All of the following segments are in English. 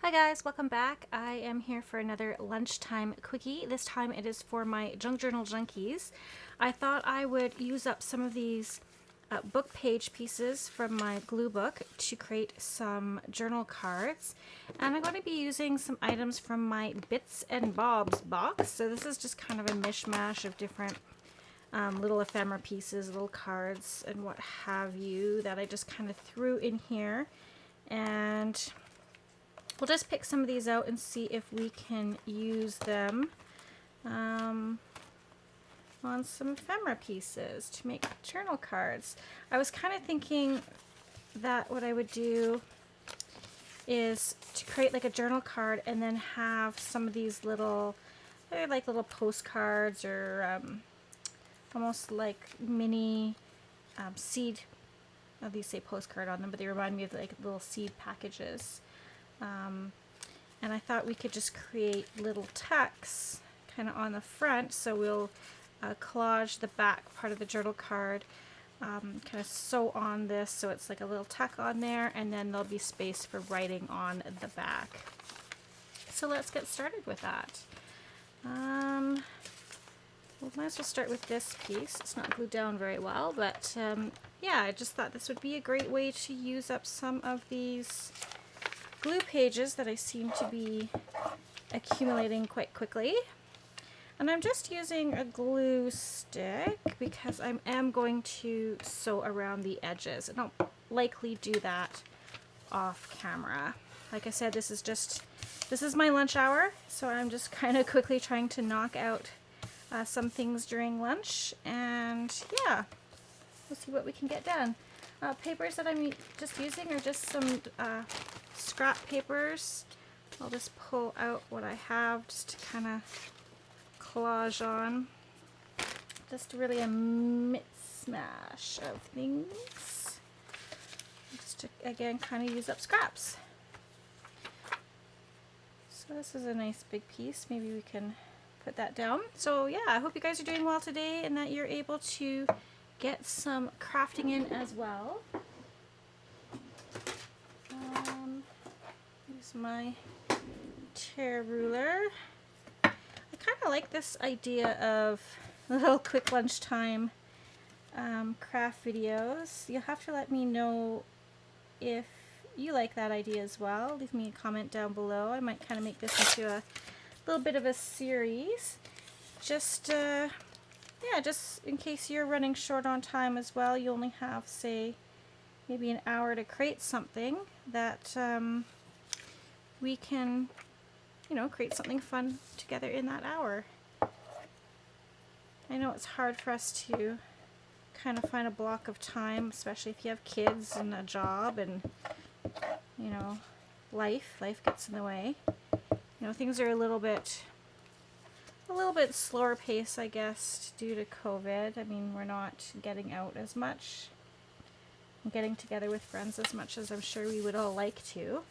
Hi guys, welcome back. I am here for another lunchtime quickie. This time it is for my Journal Junkies. I thought I would use up some of these book page pieces from my glue book to create some journal cards. And I'm going to be using some items from my Bits and Bobs box. So this is just kind of a mishmash of different little ephemera pieces, little cards, and what have you that I just kind of threw in here. And we'll just pick some of these out and see if we can use them on some ephemera pieces to make journal cards. I was kind of thinking that what I would do is to create like a journal card and then have some of these little, they're like little postcards or almost like mini seed, these say postcard on them, but they remind me of like little seed packages. And I thought we could just create little text kind of on the front, so we'll collage the back part of the journal card, kind of sew on this so it's like a little tuck on there, and then there'll be space for writing on the back. So let's get started with that. We might as well start with this piece. It's not glued down very well, but yeah, I just thought this would be a great way to use up some of these glue pages that I seem to be accumulating quite quickly. And I'm just using a glue stick because I am going to sew around the edges, and I'll likely do that off camera. Like I said, this is my lunch hour, so I'm just kind of quickly trying to knock out some things during lunch, and yeah, we'll see what we can get done. Papers that I'm just using are just some scrap papers. I'll just pull out what I have just to kind of collage on. Just really a mix-mash of things. Just to, again, kind of use up scraps. So this is a nice big piece. Maybe we can put that down. So yeah, I hope you guys are doing well today and that you're able to get some crafting in as well. Use my tear ruler. I kind of like this idea of little quick lunchtime craft videos. You'll have to let me know if you like that idea as well. Leave me a comment down below. I might kind of make this into a little bit of a series. Just yeah, just in case you're running short on time as well, you only have, say, maybe an hour to create something that we can, you know, create something fun together in that hour. I know it's hard for us to kind of find a block of time, especially if you have kids and a job and, you know, life gets in the way. You know, things are a little bit slower pace, I guess, due to COVID. I mean, we're not getting out as much, getting together with friends as much as I'm sure we would all like to.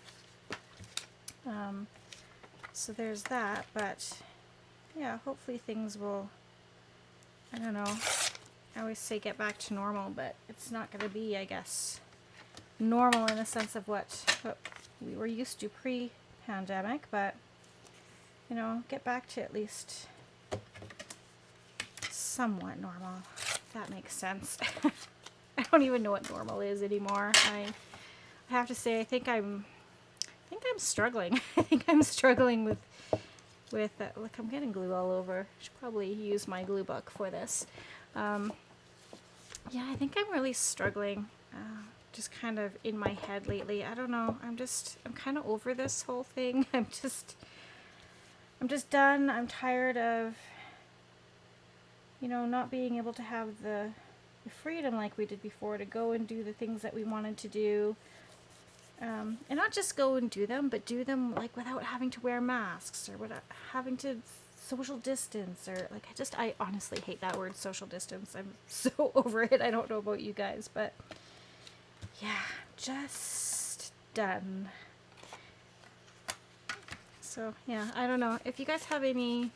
So there's that, but yeah, hopefully things will, I don't know, I always say get back to normal, but it's not going to be, I guess, normal in the sense of what we were used to pre-pandemic, but, you know, get back to at least somewhat normal, if that makes sense. I don't even know what normal is anymore. I have to say, I think I'm struggling. I think I'm struggling with look, I'm getting glue all over. I should probably use my glue book for this. Yeah, I think I'm really struggling. Just kind of in my head lately. I don't know. I'm kind of over this whole thing. I'm just done. I'm tired of, you know, not being able to have the freedom like we did before to go and do the things that we wanted to do. And not just go and do them, but do them like without having to wear masks or without having to social distance, or like I honestly hate that word, social distance. I'm so over it. I don't know about you guys, but yeah, just done. So yeah, I don't know if you guys have any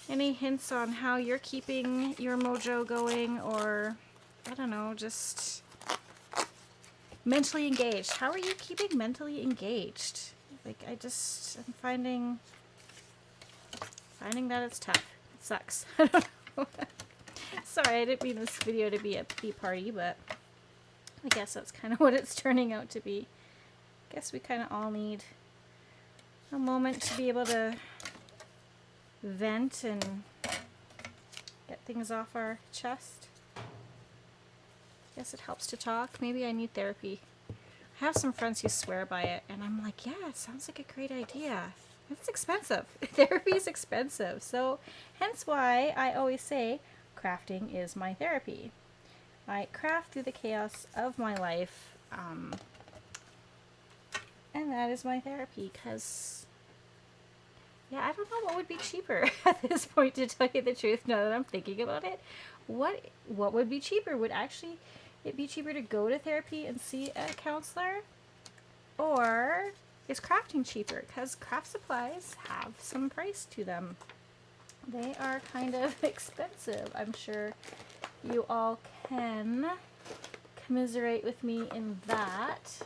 hints on how you're keeping your mojo going, or I don't know, just mentally engaged. How are you keeping mentally engaged? Like, I'm finding that it's tough. It sucks. I don't know. Sorry, I didn't mean this video to be a pity party, but I guess that's kind of what it's turning out to be. I guess we kind of all need a moment to be able to vent and get things off our chest. I guess it helps to talk. Maybe I need therapy. I have some friends who swear by it, and I'm like, yeah, it sounds like a great idea. It's expensive. Therapy is expensive. So hence why I always say crafting is my therapy. I craft through the chaos of my life, and that is my therapy, because, yeah, I don't know what would be cheaper at this point, to tell you the truth, now that I'm thinking about it. What would be cheaper? Would actually it be cheaper to go to therapy and see a counselor? Or is crafting cheaper? Because craft supplies have some price to them. They are kind of expensive. I'm sure you all can commiserate with me in that.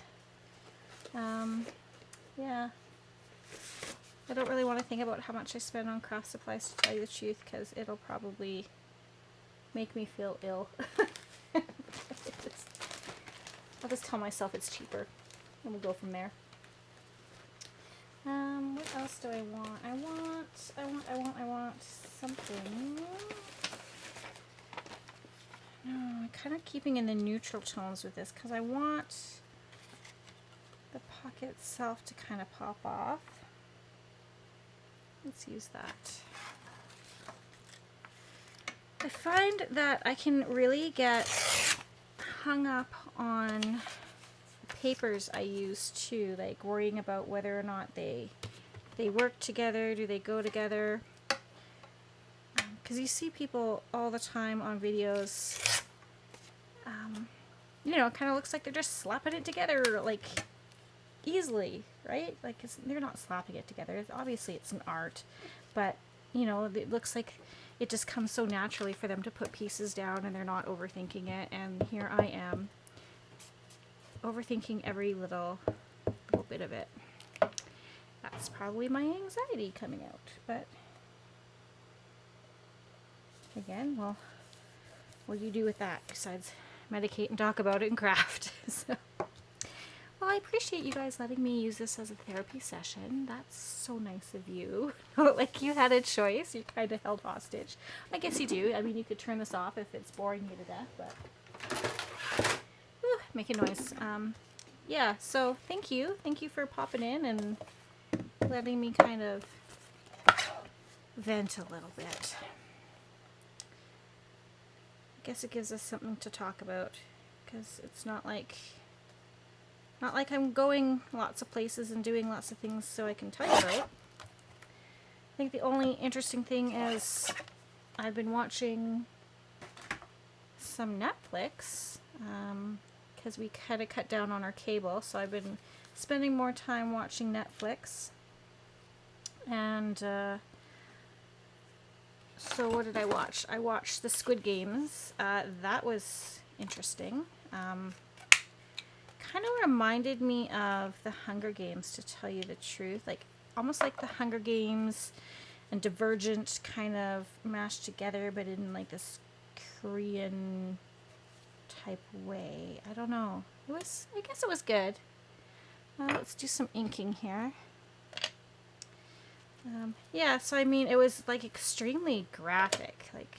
Yeah. I don't really want to think about how much I spend on craft supplies, to tell you the truth, because it'll probably make me feel ill. I'll just tell myself it's cheaper, and we'll go from there. What else do I want? I want something. No, I'm kind of keeping in the neutral tones with this, because I want the pocket itself to kind of pop off. Let's use that. I find that I can really get hung up on papers I use too, like worrying about whether or not they work together, do they go together? Because you see people all the time on videos, you know, it kind of looks like they're just slapping it together, like, easily, right? Like, they're not slapping it together. Obviously, it's an art, but, you know, it looks like it just comes so naturally for them to put pieces down, and they're not overthinking it. And here I am, overthinking every little bit of it. That's probably my anxiety coming out, but again, well, what do you do with that besides medicate and talk about it and craft? So, well, I appreciate you guys letting me use this as a therapy session. That's so nice of you. Like you had a choice. You're kind of held hostage. I guess you do. I mean, you could turn this off if it's boring you to death, but make a noise. Yeah, so thank you. Thank you for popping in and letting me kind of vent a little bit. I guess it gives us something to talk about, because it's not like I'm going lots of places and doing lots of things so I can tell you about. I think the only interesting thing is I've been watching some Netflix, because we kind of cut down on our cable, so I've been spending more time watching Netflix. And so what did I watch? I watched the Squid Games. That was interesting. Kind of reminded me of the Hunger Games, to tell you the truth. Like, almost like the Hunger Games and Divergent kind of mashed together, but in like this Korean type way. I don't know. I guess it was good. Let's do some inking here. Yeah, so I mean, it was like extremely graphic. Like,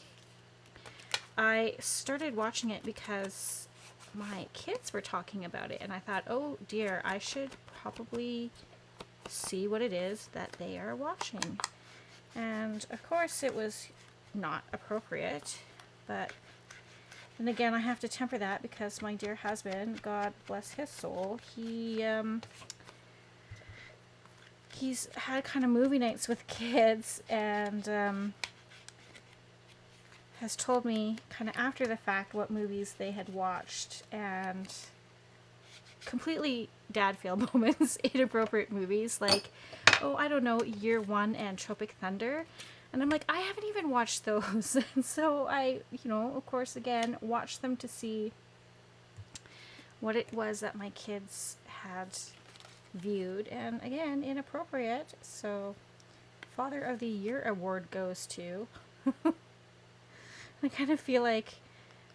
I started watching it because my kids were talking about it, and I thought, oh dear, I should probably see what it is that they are watching. And of course it was not appropriate, but and again, I have to temper that, because my dear husband, God bless his soul, he's had kind of movie nights with kids, and has told me kind of after the fact what movies they had watched, and completely dad fail moments, inappropriate movies, like, oh, I don't know, Year One and Tropic Thunder. And I'm like, I haven't even watched those. And so I, you know, of course, again, watched them to see what it was that my kids had viewed, and again, inappropriate. So Father of the Year award goes to. I kind of feel like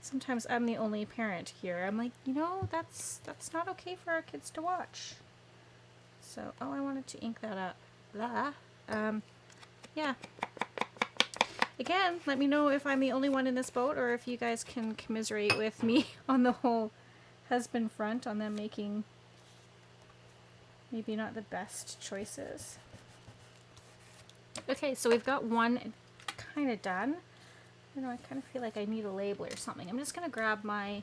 sometimes I'm the only parent here. I'm like, you know, that's not okay for our kids to watch. So, oh, I wanted to ink that up. Blah. Yeah. Again, let me know if I'm the only one in this boat, or if you guys can commiserate with me on the whole husband front, on them making maybe not the best choices. Okay, so we've got one kind of done. I know, I kind of feel like I need a label or something. I'm just going to grab my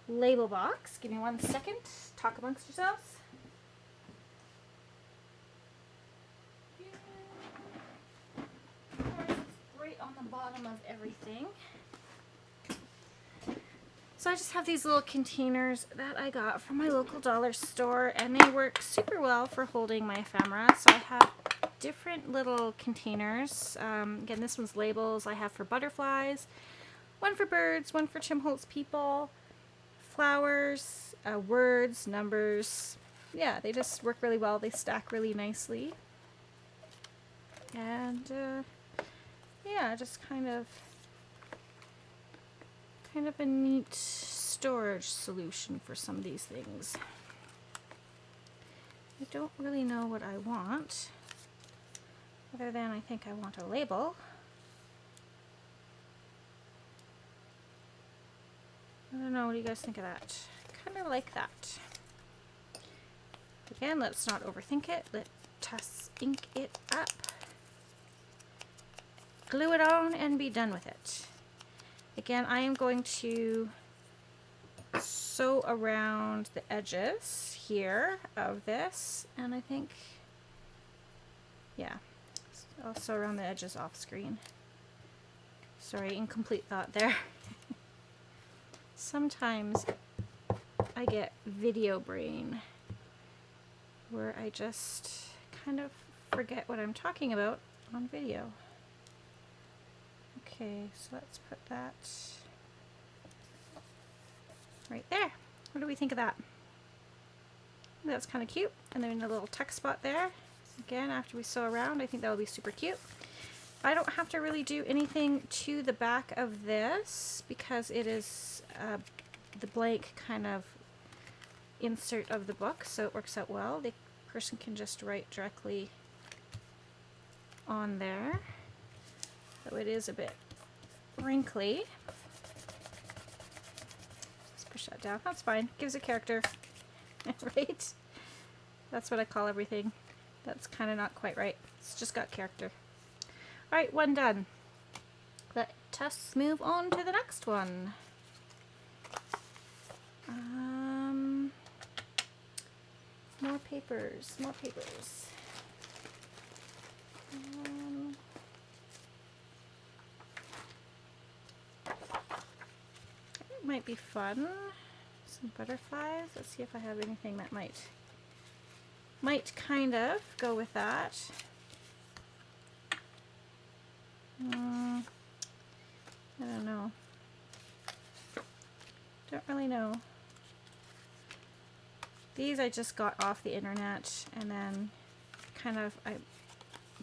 label box. Give me 1 second. Talk amongst yourselves. Of course, it's right on the bottom of everything. So I just have these little containers that I got from my local dollar store, and they work super well for holding my ephemera. So I have different little containers. Again, this one's labels. I have for butterflies, one for birds, one for Tim Holtz people, flowers, words, numbers. Yeah, they just work really well. They stack really nicely. And yeah, just kind of a neat storage solution for some of these things. I don't really know what I want, other than I think I want a label. I don't know, what do you guys think of that? Kind of like that. Again, let's not overthink it. Let us ink it up, glue it on, and be done with it. Again, I am going to sew around the edges here of this, and I think, yeah, I'll sew around the edges off screen. Sorry, incomplete thought there. Sometimes I get video brain, where I just kind of forget what I'm talking about on video. Okay, so let's put that right there. What do we think of that? That's kind of cute. And then a little tuck spot there. Again, after we sew around, I think that will be super cute. I don't have to really do anything to the back of this, because it is the blank kind of insert of the book, so it works out well. The person can just write directly on there. So it is a bit wrinkly. Just push that down. That's fine. Gives a character. Right? That's what I call everything. That's kind of not quite right. It's just got character. Alright, one done. Let us move on to the next one. More papers. More papers. It might be fun. Some butterflies. Let's see if I have anything that might kind of go with that. I don't know. Don't really know. These I just got off the internet, and then kind of I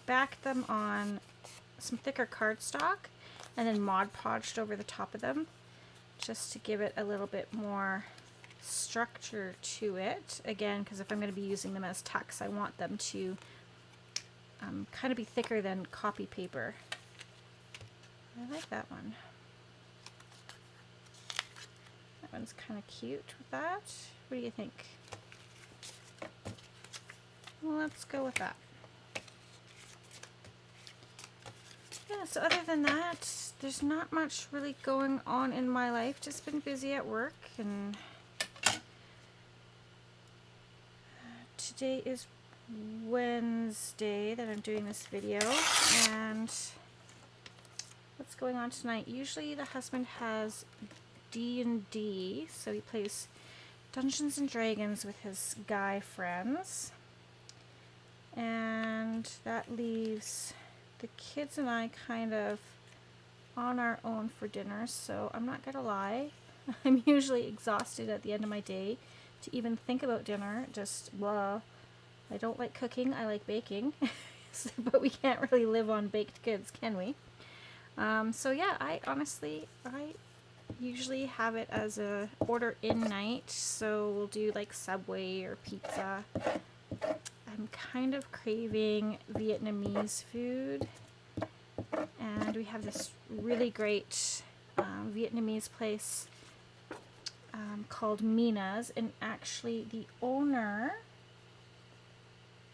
backed them on some thicker cardstock and then Mod Podged over the top of them, just to give it a little bit more structure to it. Again, because if I'm going to be using them as tucks, I want them to kind of be thicker than copy paper. I like that one. That one's kind of cute with that. What do you think? Well, let's go with that. Yeah, so other than that, there's not much really going on in my life. Just been busy at work, and today is Wednesday that I'm doing this video, and what's going on tonight? Usually the husband has D&D, so he plays Dungeons and Dragons with his guy friends, and that leaves the kids and I kind of on our own for dinner. So I'm not gonna lie, I'm usually exhausted at the end of my day to even think about dinner. Just blah. I don't like cooking, I like baking, but we can't really live on baked goods, can we? So yeah, I usually have it as a order in night, so we'll do like Subway or pizza. I'm kind of craving Vietnamese food, and we have this really great Vietnamese place called Mina's, and actually the owner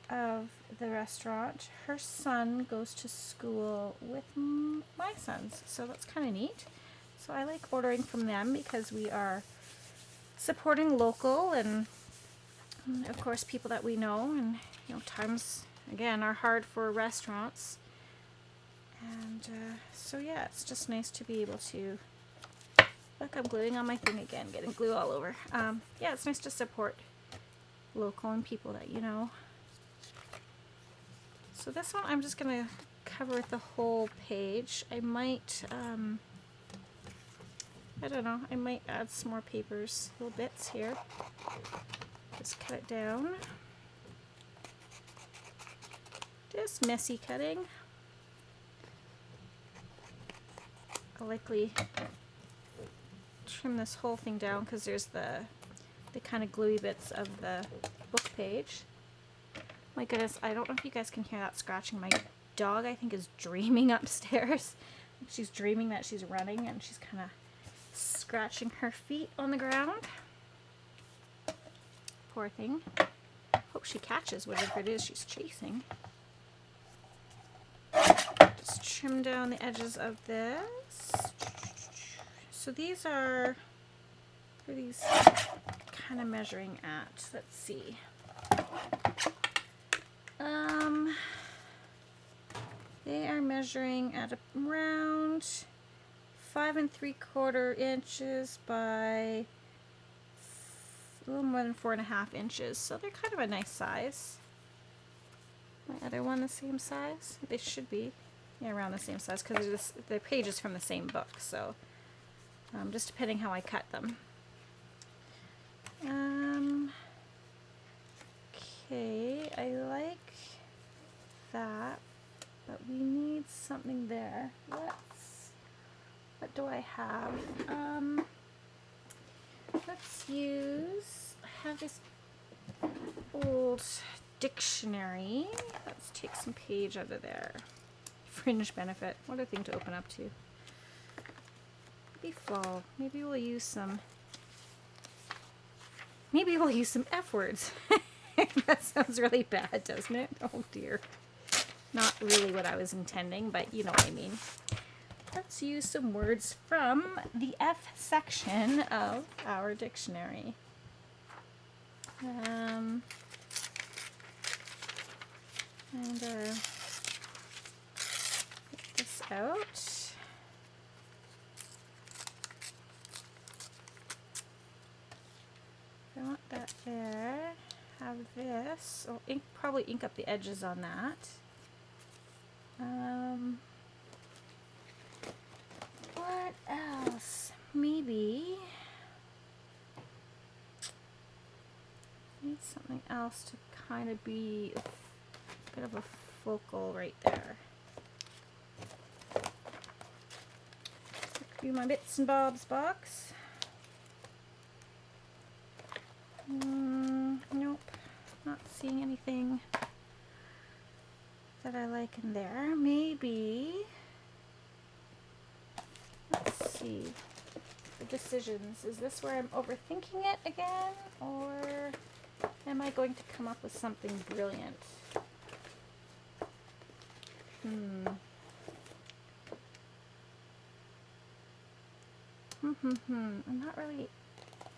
of the restaurant, her son goes to school with my sons, so that's kind of neat. So I like ordering from them because we are supporting local and of course people that we know, and you know, times again are hard for restaurants, and so yeah, it's just nice to be able to look, I'm gluing on my thing again, getting glue all over. Yeah, it's nice to support local and people that you know. So this one I'm just gonna cover the whole page. I might I don't know, I might add some more papers, little bits here. Just cut it down. Just messy cutting. I'll likely trim this whole thing down because there's the kind of gluey bits of the book page. My goodness, I don't know if you guys can hear that scratching. My dog, I think, is dreaming upstairs. She's dreaming that she's running and she's kind of scratching her feet on the ground. Poor thing. Hope she catches whatever it is she's chasing. Just trim down the edges of this. So these are, what are these kind of measuring at? Let's see. They are measuring at around 5 3/4 inches by a little more than 4.5 inches. So they're kind of a nice size. My other one the same size? They should be. Yeah, around the same size because the page is from the same book. So just depending how I cut them. Okay, I like that, but we need something there. What do I have? Let's use, I have this old dictionary. Let's take some page out of there. Fringe benefit. What a thing to open up to. Maybe fall. Maybe we'll use some F words. That sounds really bad, doesn't it? Oh dear. Not really what I was intending, but you know what I mean. Let's use some words from the F section of our dictionary. Get this out. I want that there. Have this. Oh, probably ink up the edges on that. What else? Maybe need something else to kind of be a bit of a focal right there. Could be my bits and bobs box. Nope, not seeing anything that I like in there. Maybe, let's see, the decisions. Is this where I'm overthinking it again, or am I going to come up with something brilliant? I'm not really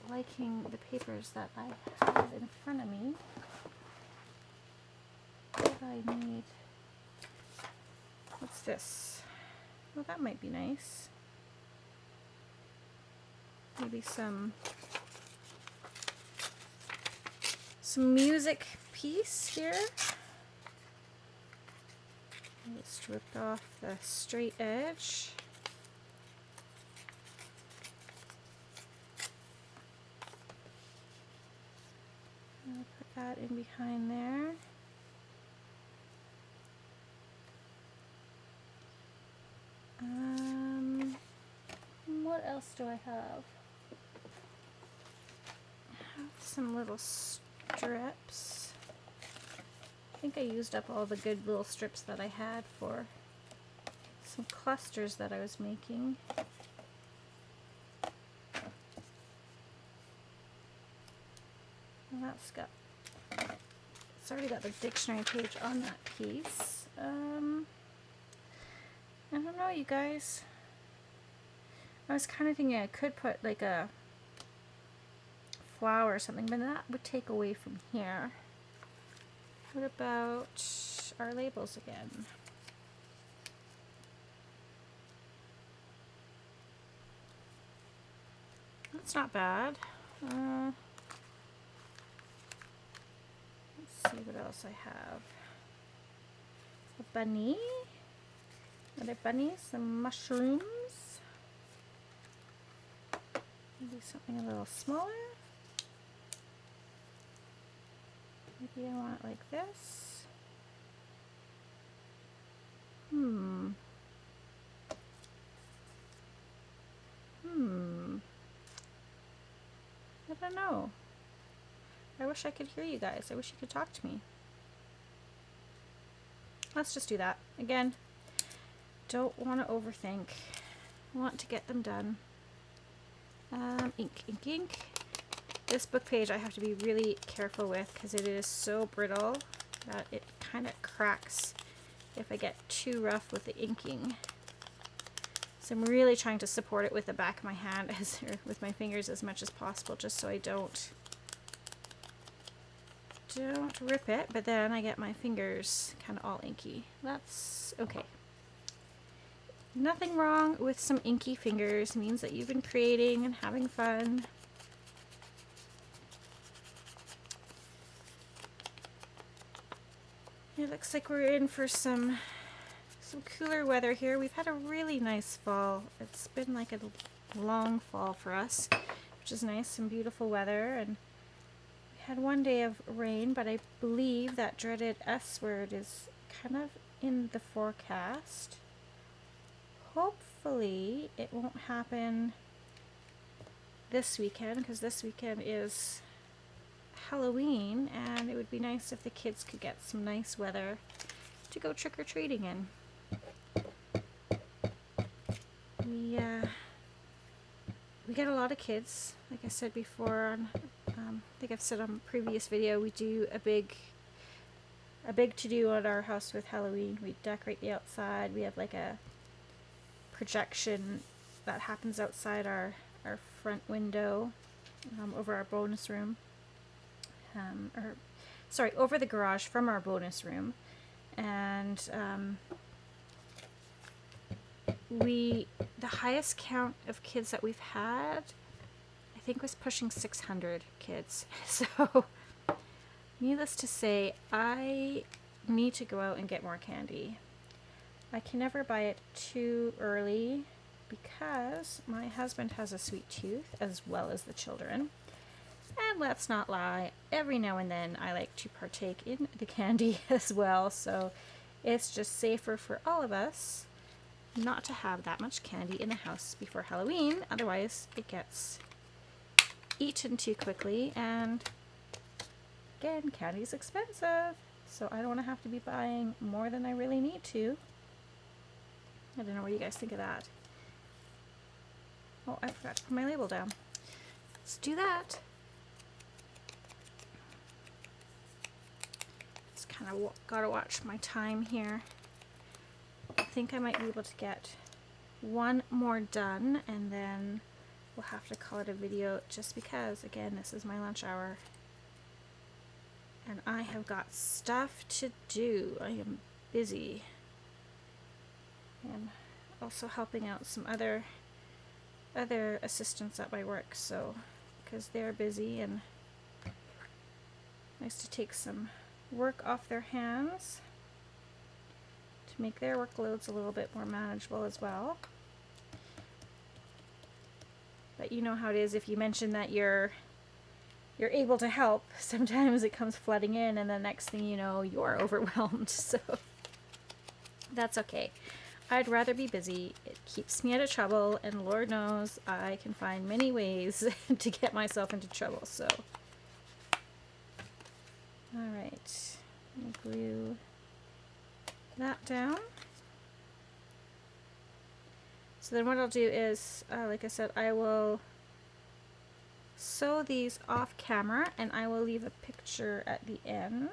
liking the papers that I have in front of me. What do I need? What's this? Well, that might be nice. Maybe some music piece here. Just ripped off the straight edge. I'll put that in behind there. What else do I have? I have some little strips. I think I used up all the good little strips that I had for some clusters that I was making. And that's got, it's already got the dictionary page on that piece. I don't know, you guys. I was kind of thinking I could put like a flower or something, but that would take away from here. What about our labels again? That's not bad. Let's see what else I have. A bunny. Are there bunnies? Some mushrooms. Maybe something a little smaller. Maybe I want it like this. I don't know. I wish I could hear you guys. I wish you could talk to me. Let's just do that. Again, don't want to overthink. Want to get them done. Ink. This book page I have to be really careful with because it is so brittle that it kind of cracks if I get too rough with the inking. So I'm really trying to support it with the back of my hand or with my fingers as much as possible, just so I don't rip it, but then I get my fingers kind of all inky. That's okay. Nothing wrong with some inky fingers. It means that you've been creating and having fun. It looks like we're in for some cooler weather here. We've had a really nice fall. It's been like a long fall for us, which is nice, some beautiful weather, and we had one day of rain, but I believe that dreaded S word is kind of in the forecast. Hopefully it won't happen this weekend, because this weekend is Halloween, and it would be nice if the kids could get some nice weather to go trick-or-treating in. We get a lot of kids. Like I said before, I think I've said on a previous video, we do a big to-do at our house with Halloween. We decorate the outside. We have like a projection that happens outside our front window, over our bonus room. Over the garage from our bonus room. And the highest count of kids that we've had, I think, was pushing 600 kids. So needless to say, I need to go out and get more candy. I can never buy it too early because my husband has a sweet tooth as well as the children. And let's not lie, every now and then I like to partake in the candy as well, so it's just safer for all of us not to have that much candy in the house before Halloween, otherwise it gets eaten too quickly, and again, candy's expensive, so I don't want to have to be buying more than I really need to. I don't know what you guys think of that. Oh, I forgot to put my label down. Let's do that. Just kind of gotta watch my time here. I think I might be able to get one more done, and then we'll have to call it a video, just because, again, this is my lunch hour and I have got stuff to do. I am busy. And also helping out some other assistants at my work, so because they're busy, and nice to take some work off their hands to make their workloads a little bit more manageable as well. But you know how it is, if you mention that you're you're able to help, sometimes it comes flooding in, and the next thing you know, you're overwhelmed. So that's okay. I'd rather be busy. It keeps me out of trouble, and Lord knows I can find many ways to get myself into trouble. So, all right, I'm gonna glue that down. So then what I'll do is, like I said, I will sew these off camera, and I will leave a picture at the end.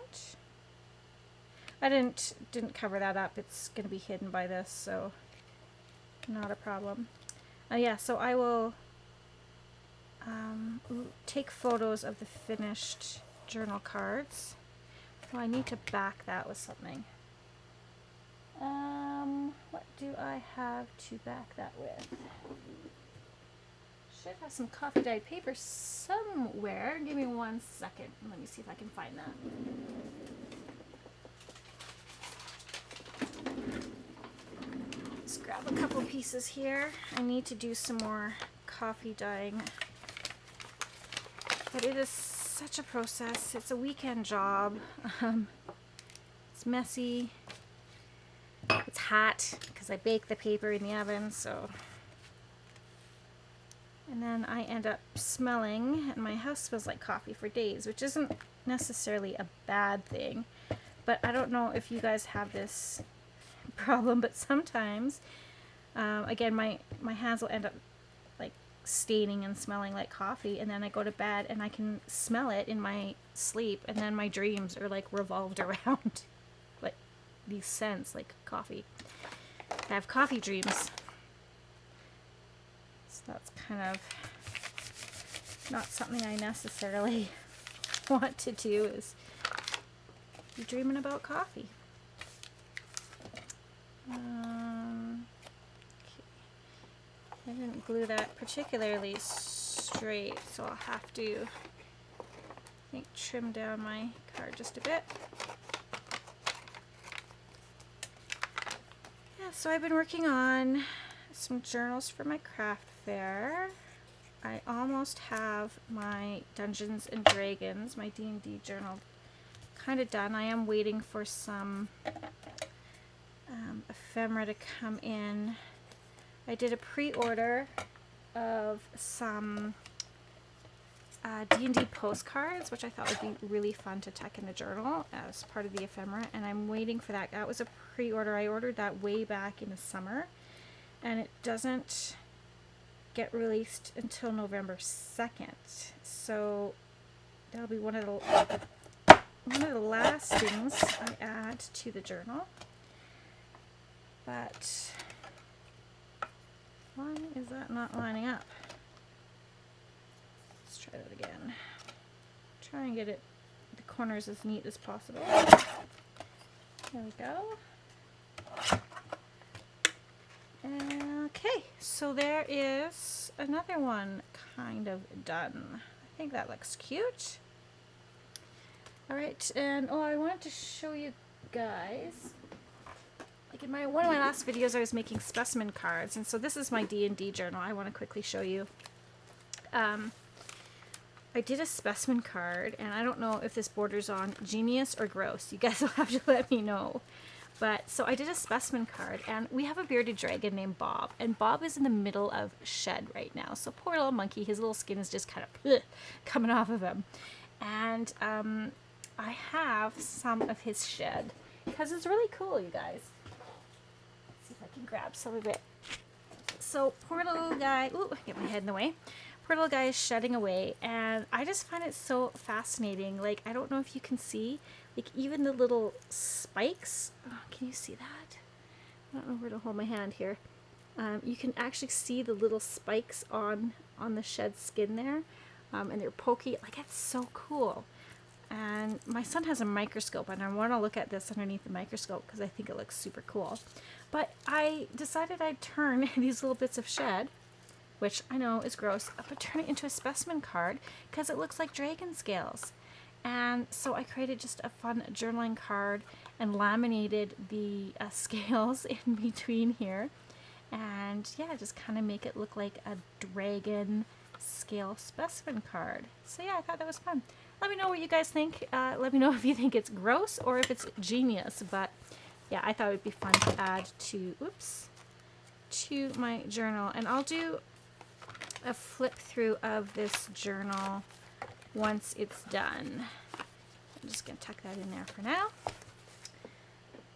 I didn't cover that up. It's going to be hidden by this, so not a problem. Yeah, so I will take photos of the finished journal cards. Oh, I need to back that with something. What do I have to back that with? Should have some coffee dyed paper somewhere. Give me 1 second. Let me see if I can find that. Let's grab a couple pieces here. I need to do some more coffee dyeing. But it is such a process. It's a weekend job. It's messy. It's hot because I bake the paper in the oven, so. And then I end up smelling, and my house smells like coffee for days, which isn't necessarily a bad thing. But I don't know if you guys have this problem, but sometimes, again, my hands will end up like staining and smelling like coffee, and then I go to bed and I can smell it in my sleep, and then my dreams are like revolved around like these scents like coffee. I have coffee dreams. So that's kind of not something I necessarily want to do, is be dreaming about coffee. Okay. I didn't glue that particularly straight, so I'll have to, I think, trim down my card just a bit. Yeah, so I've been working on some journals for my craft fair. I almost have my Dungeons and Dragons, my D&D journal, kind of done. I am waiting for some ephemera to come in. I did a pre-order of some D&D postcards, which I thought would be really fun to tuck in the journal as part of the ephemera, and I'm waiting for that. That was a pre-order. I ordered that way back in the summer, and it doesn't get released until November 2nd. So that'll be one of the last things I add to the journal. But why is that not lining up? Let's try that again. Try and get it, the corners as neat as possible. There we go. Okay, so there is another one kind of done. I think that looks cute. Alright, and I wanted to show you guys, like in one of my last videos I was making specimen cards, and so this is my D&D journal. I want to quickly show you. I did a specimen card, and I don't know if this borders on genius or gross. You guys will have to let me know. But so I did a specimen card, and we have a bearded dragon named Bob, and Bob is in the middle of shed right now. So poor little monkey, his little skin is just kind of coming off of him. And I have some of his shed because it's really cool, you guys. Let's see if I can grab some of it. So poor little guy, ooh, get my head in the way. Poor little guy is shedding away, and I just find it so fascinating. Like, I don't know if you can see, like even the little spikes. Oh, can you see that? I don't know where to hold my hand here. You can actually see the little spikes on the shed skin there, and they're pokey. Like, it's so cool. And my son has a microscope, and I want to look at this underneath the microscope because I think it looks super cool. But I decided I'd turn these little bits of shed, which I know is gross, but turn it into a specimen card because it looks like dragon scales. And so I created just a fun journaling card and laminated the scales in between here. And yeah, just kind of make it look like a dragon scale specimen card. So yeah, I thought that was fun. Let me know what you guys think. Let me know if you think it's gross or if it's genius. But yeah, I thought it would be fun to add to, oops, to my journal. And I'll do a flip through of this journal once it's done. I'm just going to tuck that in there for now.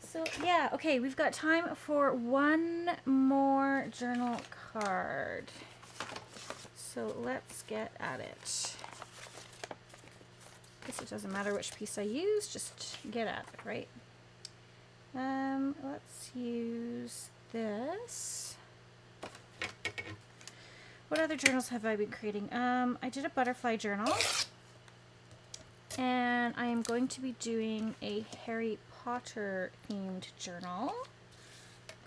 So yeah, okay, we've got time for one more journal card. So let's get at it. Guess it doesn't matter which piece I use, just get at it, right? Let's use this. What other journals have I been creating? I did a butterfly journal, and I am going to be doing a Harry Potter themed journal.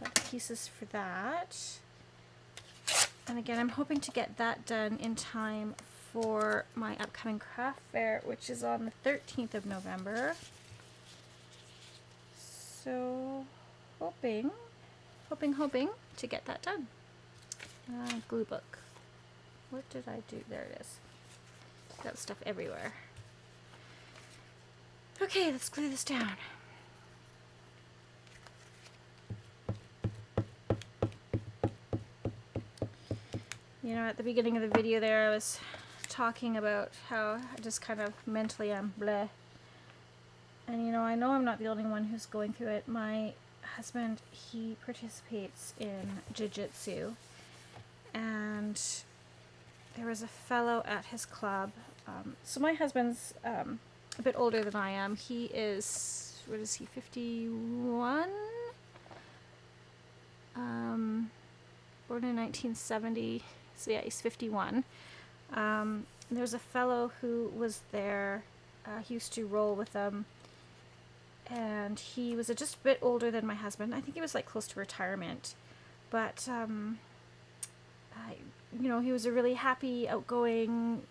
Got the pieces for that. And again, I'm hoping to get that done in time for my upcoming craft fair, which is on the 13th of November. So, hoping to get that done. Glue book. What did I do? There it is. Got stuff everywhere. Okay, let's glue this down. You know, at the beginning of the video there, I was talking about how I just kind of mentally am bleh. And you know I'm not the only one who's going through it. My husband, he participates in jiu-jitsu, and there was a fellow at his club. So my husband's a bit older than I am. He is, what is he, 51? Born in 1970. So yeah, he's 51. There's a fellow who was there. He used to roll with them. And he was just a bit older than my husband. I think he was like close to retirement. But, you know, he was a really happy, outgoing,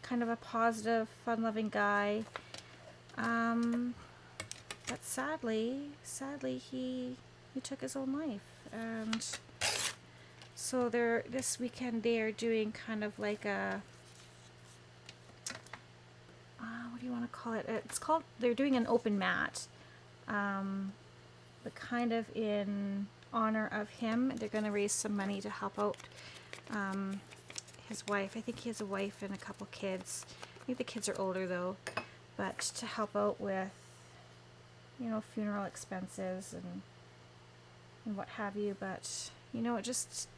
kind of a positive, fun-loving guy. But sadly, he took his own life. And so this weekend they are doing kind of like a, what do you want to call it? They're doing an open mat, but kind of in honor of him. They're going to raise some money to help out his wife. I think he has a wife and a couple kids. I think the kids are older though, but to help out with, you know, funeral expenses and what have you. But you know, he just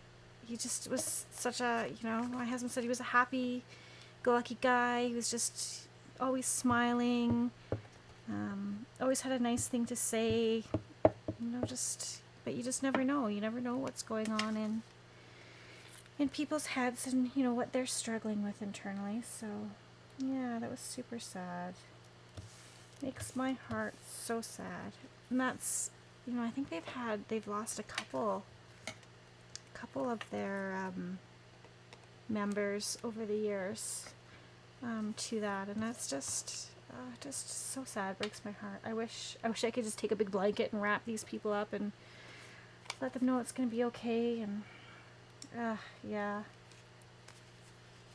was such a, you know, my husband said he was a happy-go-lucky guy. He was just always smiling, always had a nice thing to say, you know, but you just never know. You never know what's going on in people's heads and, you know, what they're struggling with internally. So, yeah, that was super sad. Makes my heart so sad. And that's, you know, I think they've lost a couple of their members over the years to that, and that's just so sad. Breaks my heart. I wish I could just take a big blanket and wrap these people up and let them know it's gonna be okay. And yeah.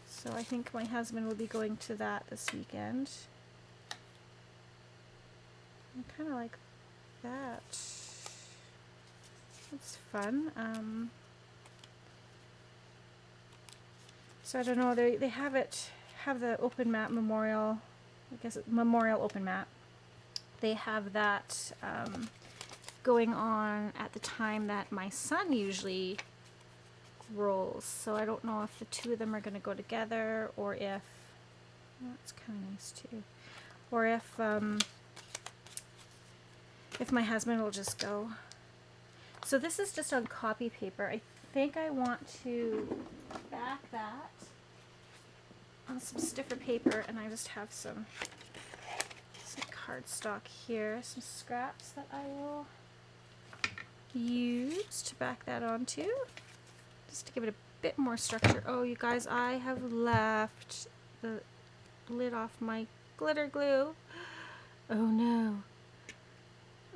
So I think my husband will be going to that this weekend. I kind of like that. It's fun. So I don't know, they have the open mat memorial, I guess memorial open mat. They have that going on at the time that my son usually rolls. So I don't know if the two of them are going to go together, or if, well, that's kind of nice too, or if my husband will just go. So this is just on copy paper. I think I want to back that on some stiffer paper, and I just have some cardstock here, some scraps that I will use to back that onto, just to give it a bit more structure. Oh, you guys, I have left the lid off my glitter glue. Oh no.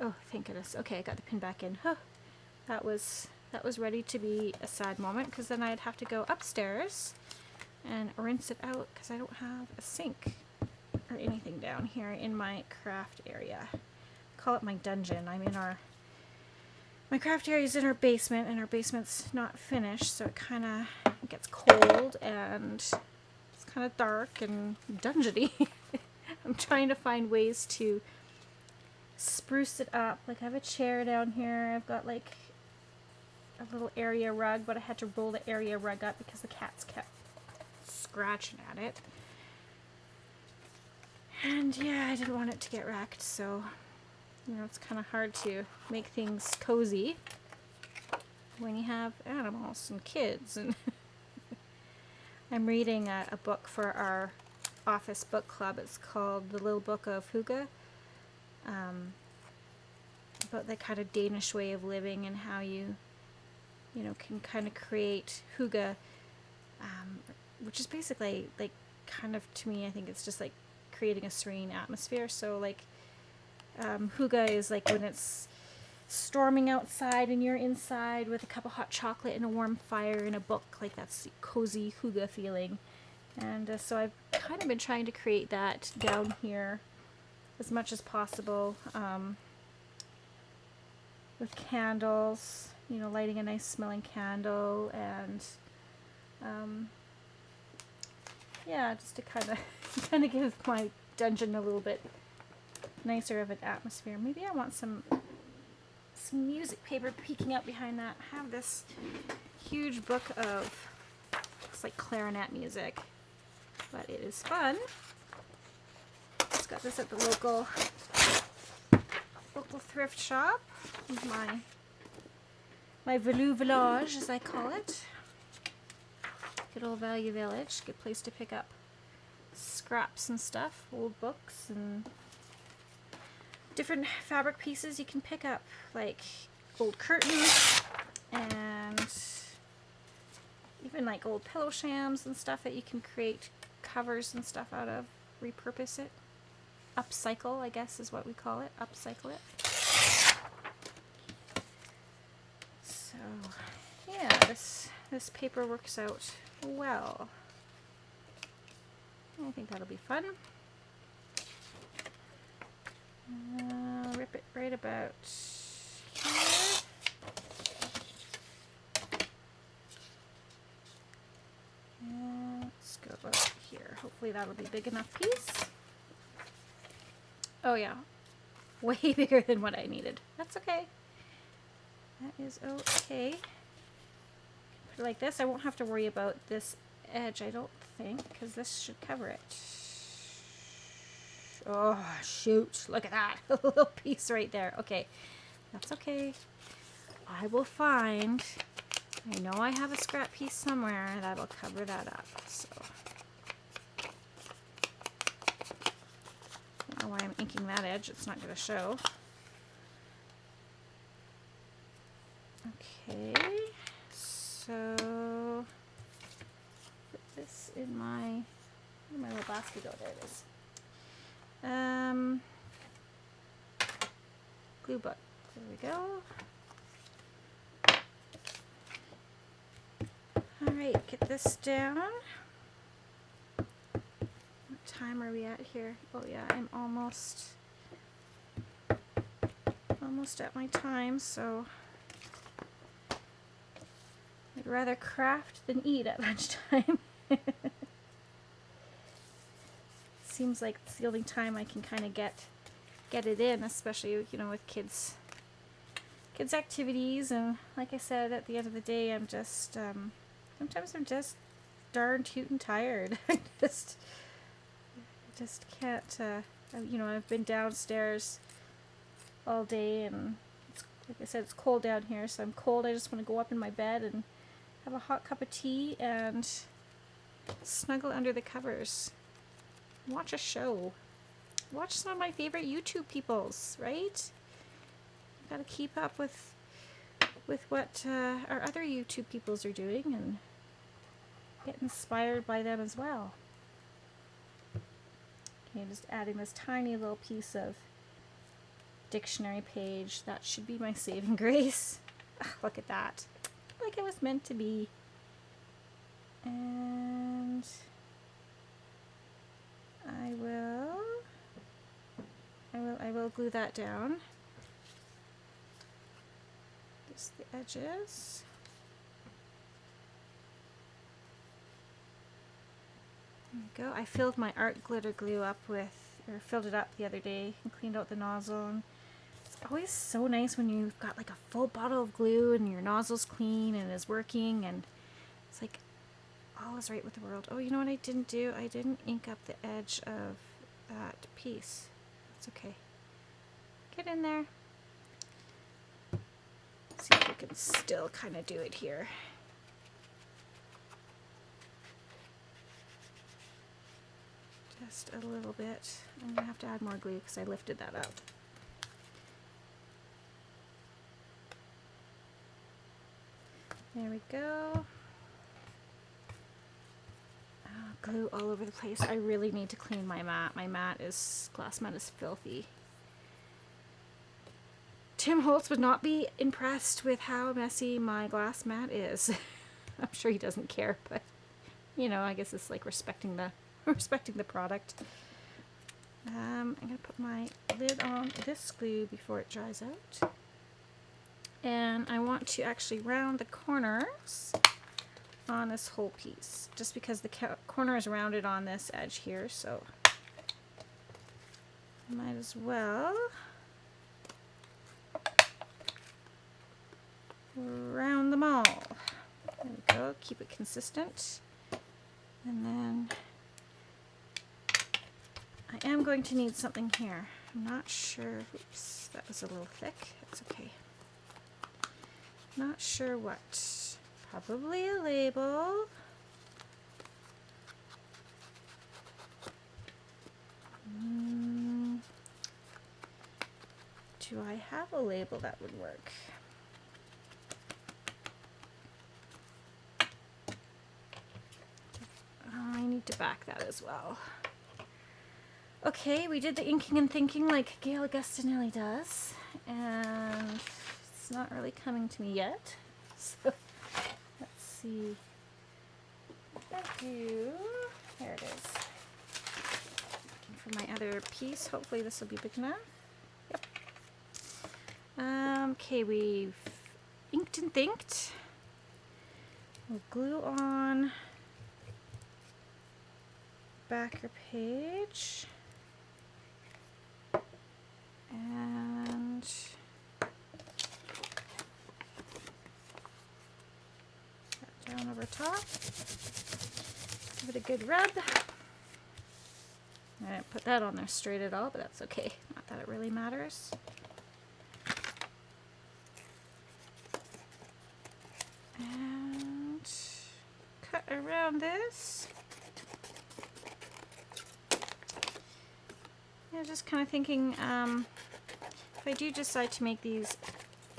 Oh, thank goodness. Okay, I got the pin back in. Huh. That was ready to be a sad moment, because then I'd have to go upstairs and rinse it out because I don't have a sink or anything down here in my craft area. Call it my dungeon. I'm in my craft area is in our basement, and our basement's not finished, so it kind of gets cold and it's kind of dark and dungeony. I'm trying to find ways to spruce it up. Like I have a chair down here. I've got like a little area rug, but I had to roll the area rug up because the cats kept scratching at it. And yeah, I didn't want it to get wrecked, so you know, it's kind of hard to make things cozy when you have animals and kids. And I'm reading a book for our office book club. It's called The Little Book of Hygge, about the kind of Danish way of living and how you know, can kind of create hygge, which is basically like kind of, to me, I think it's just like creating a serene atmosphere. So like hygge is like when it's storming outside and you're inside with a cup of hot chocolate and a warm fire and a book. Like that's cozy hygge feeling. And so I've kind of been trying to create that down here as much as possible, with candles, you know, lighting a nice smelling candle, and yeah, just to kind of give my dungeon a little bit nicer of an atmosphere. Maybe I want some music paper peeking out behind that. I have this huge book of, looks like clarinet music, but it is fun. Just got this at the local thrift shop. My Value Village, as I call it. Good old Value Village. Good place to pick up scraps and stuff, old books and different fabric pieces you can pick up, like old curtains and even like old pillow shams and stuff that you can create covers and stuff out of, repurpose it. Upcycle, I guess is what we call it. Upcycle it. So, yeah, this paper works out well. I think that'll be fun. Rip it right about here. And let's go about here. Hopefully that'll be a big enough piece. Oh yeah, way bigger than what I needed. That's okay. That is okay. Put it like this. I won't have to worry about this edge, I don't think, because this should cover it. Oh, shoot. Look at that. A little piece right there. Okay. That's okay. I will find, I know I have a scrap piece somewhere that'll cover that up. So, I don't know why I'm inking that edge. It's not going to show. Okay. So, put this in my, where'd my little basket go? There it is. Glue book. There we go. Alright, get this down. What time are we at here? Oh yeah, I'm almost at my time, so I'd rather craft than eat at lunchtime. Seems like it's the only time I can kind of get it in, especially, you know, with kids activities. And like I said, at the end of the day, I'm just sometimes I'm just darn tootin' tired. I just can't, you know, I've been downstairs all day, and it's, like I said, it's cold down here, so I'm cold. I just want to go up in my bed and have a hot cup of tea and snuggle under the covers. Watch a show. Watch some of my favorite YouTube peoples, right? Gotta keep up with what our other YouTube peoples are doing and get inspired by them as well. Okay, just adding this tiny little piece of dictionary page. That should be my saving grace. Look at that. Like it was meant to be. And And I will glue that down. Just the edges. There we go. I filled my art glitter glue up with, or filled it up the other day and cleaned out the nozzle. And it's always so nice when you've got like a full bottle of glue and your nozzle's clean and is working, and it's like all is right with the world. Oh, you know what I didn't do? I didn't ink up the edge of that piece. That's okay. Get in there. See if we can still kind of do it here. Just a little bit. I'm gonna have to add more glue because I lifted that up. There we go. Oh, glue all over the place. I really need to clean my mat. My glass mat is filthy. Tim Holtz would not be impressed with how messy my glass mat is. I'm sure he doesn't care, but you know, I guess it's like respecting the product. I'm gonna put my lid on this glue before it dries out, and I want to actually round the corners on this whole piece, just because the corner is rounded on this edge here, so I might as well round them all. There we go. Keep it consistent. And then I am going to need something here. I'm not sure. Oops, that was a little thick. That's okay. Not sure what. Probably a label. Do I have a label that would work? I need to back that as well. Okay, we did the inking and thinking like Gail Augustinelli does, and it's not really coming to me yet. So let's see. What I do. There it is. Looking for my other piece. Hopefully this will be big enough. Yep. Okay, we've inked and thinked. We'll glue on backer page, and that down over top. Give it a good rub. I didn't put that on there straight at all, but that's okay. Not that it really matters. And cut around this. Yeah, just kind of thinking, if I do decide to make these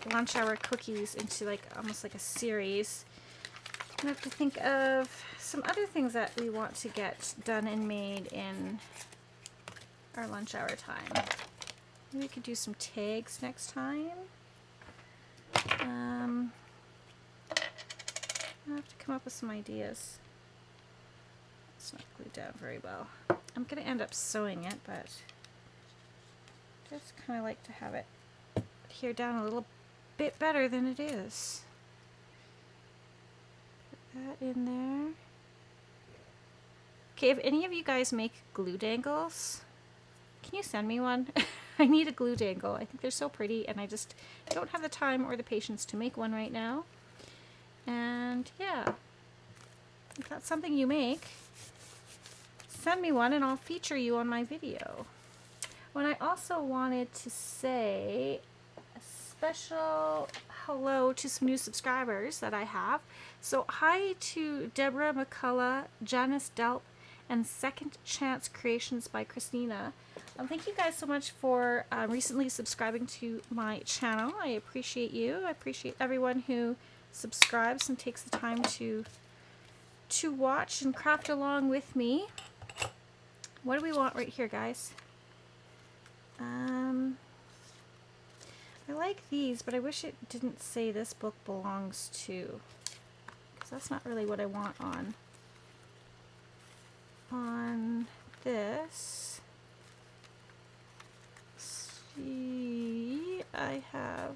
lunch hour cookies into like almost like a series, I have to think of some other things that we want to get done and made in our lunch hour time. Maybe we could do some tags next time. I have to come up with some ideas. It's not glued down very well. I'm going to end up sewing it, but just kind of like to have it adhere down a little bit better than it is. Put that in there. Okay, if any of you guys make glue dangles, can you send me one? I need a glue dangle. I think they're so pretty, and I just don't have the time or the patience to make one right now. And yeah, if that's something you make, send me one and I'll feature you on my video. When I also wanted to say a special hello to some new subscribers that I have. So hi to Deborah McCullough, Janice Delp, and Second Chance Creations by Christina. Thank you guys so much for recently subscribing to my channel. I appreciate you. I appreciate everyone who subscribes and takes the time to watch and craft along with me. What do we want right here, guys? I like these, but I wish it didn't say this book belongs to, because that's not really what I want on on this. See, I have,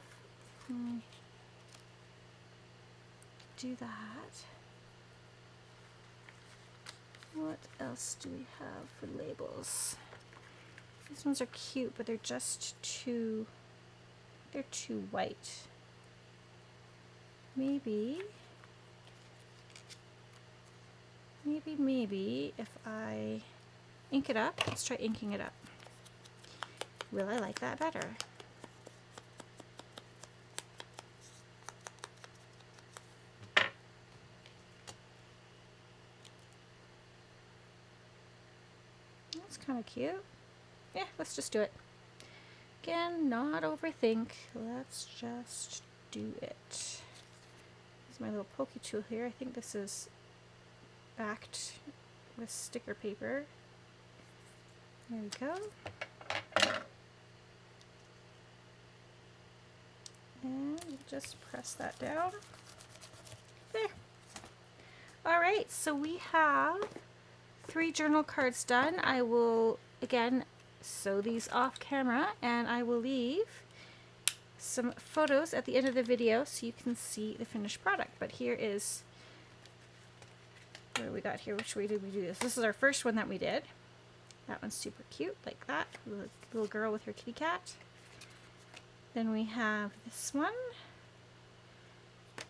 do that. What else do we have for labels? These ones are cute, but they're just too, they're too white. Maybe if I ink it up, let's try inking it up. Will I like that better? That's kind of cute. Yeah, let's just do it. Again, not overthink. Let's just do it. Here's my little pokey tool here. I think this is backed with sticker paper. There we go. And we'll just press that down. There. Alright, so we have 3 journal cards done. I will, again, sew these off camera, and I will leave some photos at the end of the video so you can see the finished product. But here is, what do we got here? Which way did we do this? This is our first one that we did. That one's super cute, like that. Little girl with her kitty cat. Then we have this one.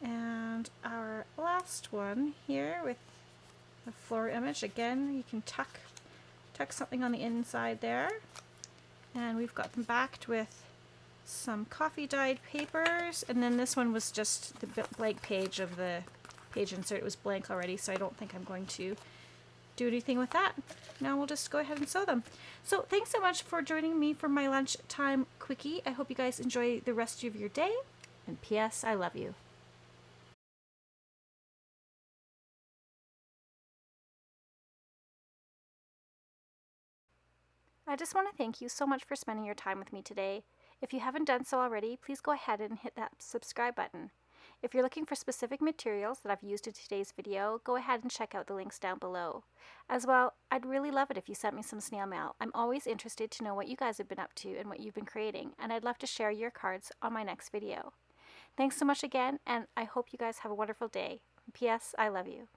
And our last one here with the floor image. Again, you can tuck something on the inside there. And we've got them backed with some coffee dyed papers. And then this one was just the blank page of the page insert. It was blank already, so I don't think I'm going to do anything with that. Now we'll just go ahead and sew them. So thanks so much for joining me for my lunchtime quickie. I hope you guys enjoy the rest of your day. And P.S. I love you. I just want to thank you so much for spending your time with me today. If you haven't done so already, please go ahead and hit that subscribe button. If you're looking for specific materials that I've used in today's video, go ahead and check out the links down below. As well, I'd really love it if you sent me some snail mail. I'm always interested to know what you guys have been up to and what you've been creating, and I'd love to share your cards on my next video. Thanks so much again, and I hope you guys have a wonderful day. P.S. I love you.